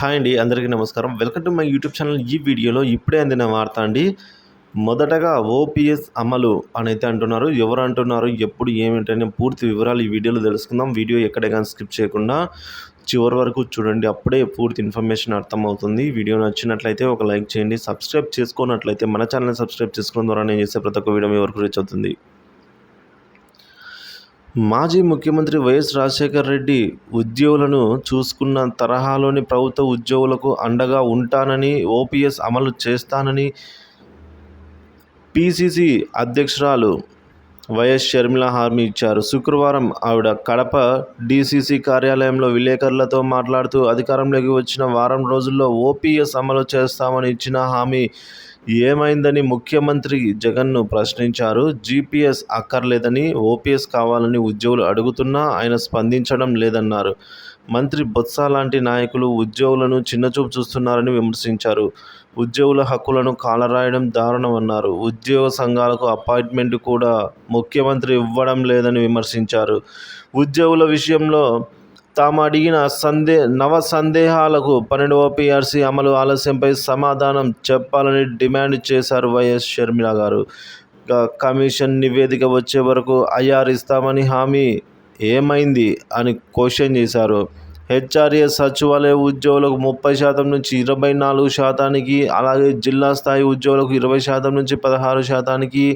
Hi అండి, అందరికీ నమస్కారం. Welcome to my YouTube channel. ఈ వీడియోలో ఇప్పుడే అందిన వార్త అండి. మొదటగా ఓపీఎస్ అమలు అనైతే అంటున్నారు. ఎవరు అంటున్నారు, ఎప్పుడు, ఏమిటనే పూర్తి వివరాలు ఈ వీడియోలో తెలుసుకుందాం. వీడియో ఎక్కడ కానీ స్కిప్ చేయకుండా చివరి వరకు చూడండి. అప్పుడే పూర్తి ఇన్ఫర్మేషన్ అర్థమవుతుంది. వీడియో నచ్చినట్లయితే ఒక లైక్ చేయండి. సబ్స్క్రైబ్ చేసుకున్నట్లయితే మన ఛానల్ని సబ్స్క్రైబ్ చేసుకోవడం ద్వారా నేను చేసే ప్రతి ఒక్క వీడియో మీ వరకు రీచ్ అవుతుంది. మాజీ ముఖ్యమంత్రి వైఎస్ రాజశేఖర రెడ్డి ఉద్యోగులను చూసుకున్న తరహాలోని ప్రభుత్వ ఉద్యోగులకు అండగా ఉంటానని, ఓపీఎస్ అమలు చేస్తానని పీసీసీ అధ్యక్షురాలు వైఎస్ షర్మిల హామీ ఇచ్చారు. శుక్రవారం ఆవిడ కడప డీసీసీ కార్యాలయంలో విలేకరులతో మాట్లాడుతూ అధికారంలోకి వచ్చిన వారం రోజుల్లో ఓపీఎస్ అమలు చేస్తామని ఇచ్చిన హామీ ఏమైందని ముఖ్యమంత్రి జగన్ను ప్రశ్నించారు. జీపీఎస్ అక్కర్లేదని, ఓపీఎస్ కావాలని ఉద్యోగులు అడుగుతున్నా ఆయన స్పందించడం లేదన్నారు. మంత్రి బొత్స లాంటి నాయకులు ఉద్యోగులను చిన్నచూపు చూస్తున్నారని విమర్శించారు. ఉద్యోగుల హక్కులను కాలరాయడం దారుణమన్నారు. ఉద్యోగ సంఘాలకు అపాయింట్మెంట్ కూడా ముఖ్యమంత్రి ఇవ్వడం లేదని విమర్శించారు. ఉద్యోగుల విషయంలో తాము అడిగిన నవ సందేహాలకు 12వ పీఆర్సీ అమలు ఆలస్యంపై సమాధానం చెప్పాలని డిమాండ్ చేశారు వైఎస్ షర్మిల గారు. కమిషన్ నివేదిక వచ్చే వరకు ఐఆర్ ఇస్తామని హామీ ఏమైంది అని క్వశ్చన్ చేశారు. హెచ్ఆర్ఏ సచివాలయ ఉద్యోగులకు 30% నుంచి 24%, అలాగే జిల్లా స్థాయి ఉద్యోగులకు 20% నుంచి 16%,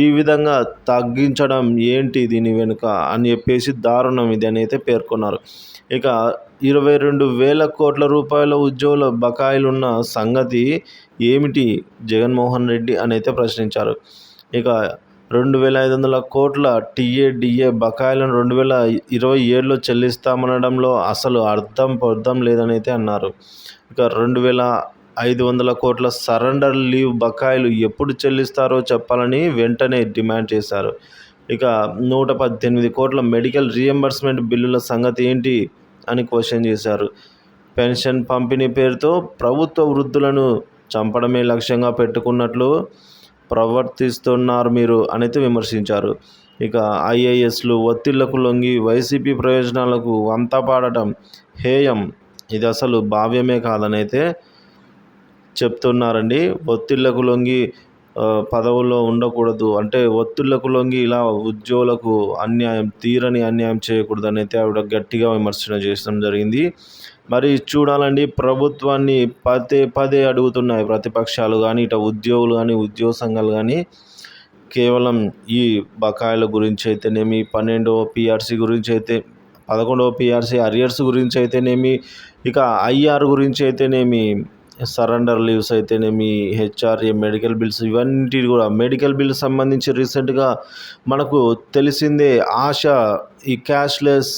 ఈ విధంగా తగ్గించడం ఏంటి దీని వెనుక అని చెప్పేసి దారుణం ఇది అని అయితే పేర్కొన్నారు. ఇక 22,000 కోట్ల రూపాయల ఉద్యోగుల బకాయిలున్న సంగతి ఏమిటి జగన్మోహన్ రెడ్డి అని అయితే ప్రశ్నించారు. ఇక 2,500 కోట్ల టీఏడిఏ బకాయిలను 2027లో చెల్లిస్తామనడంలో అసలు అర్థం లేదని అయితే అన్నారు. ఇక 2,500 కోట్ల సరెండర్ లీవ్ బకాయిలు ఎప్పుడు చెల్లిస్తారో చెప్పాలని వెంటనే డిమాండ్ చేశారు. ఇక 118 కోట్ల మెడికల్ రీఎంబర్స్మెంట్ బిల్లుల సంగతి ఏంటి అని క్వశ్చన్ చేశారు. పెన్షన్ పంపిణీ పేరుతో ప్రభుత్వ వృద్ధులను చంపడమే లక్ష్యంగా పెట్టుకున్నట్లు ప్రవర్తిస్తున్నారు మీరు అనేది విమర్శించారు. ఇక ఐఏఎస్లు ఒత్తిళ్లకు లొంగి వైసీపీ ప్రయోజనాలకు వంతపాడటం హేయం, ఇది అసలు భావ్యమే కాదని అయితే చెప్తున్నారండి. ఒత్తిళ్లకు లొంగి పదవుల్లో ఉండకూడదు, అంటే ఒత్తిళ్లకు లొంగి ఇలా ఉద్యోగులకు తీరని అన్యాయం చేయకూడదని అయితే ఆవిడ గట్టిగా విమర్శన చేయడం జరిగింది. మరి చూడాలండి, ప్రభుత్వాన్ని పదే అడుగుతున్నాయి ప్రతిపక్షాలు కానీ, ఇటు ఉద్యోగులు కానీ, ఉద్యోగ సంఘాలు కానీ. కేవలం ఈ బకాయిల గురించి అయితేనేమి, 12వ పీఆర్సీ గురించి అయితే, 11వ పీఆర్సీ అరియర్స్ గురించి అయితేనేమి, ఇక ఐఆర్ గురించి అయితేనేమి, సరెండర్ లీవ్స్ అయితేనేమి, హెచ్ఆర్ఏ మెడికల్ బిల్స్, ఇవన్నీ కూడా మెడికల్ బిల్ సంబంధించి రీసెంట్గా మనకు తెలిసిందే, ఆశ ఈ క్యాష్లెస్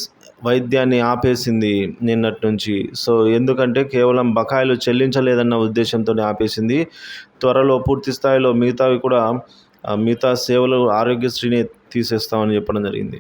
వైద్యాన్ని ఆపేసింది నిన్నటి నుంచి. సో ఎందుకంటే కేవలం బకాయిలు చెల్లించలేదన్న ఉద్దేశంతో ఆపేసింది. త్వరలో పూర్తి స్థాయిలో మిగతా సేవలు ఆరోగ్యశ్రీని తీసేస్తామని చెప్పడం జరిగింది.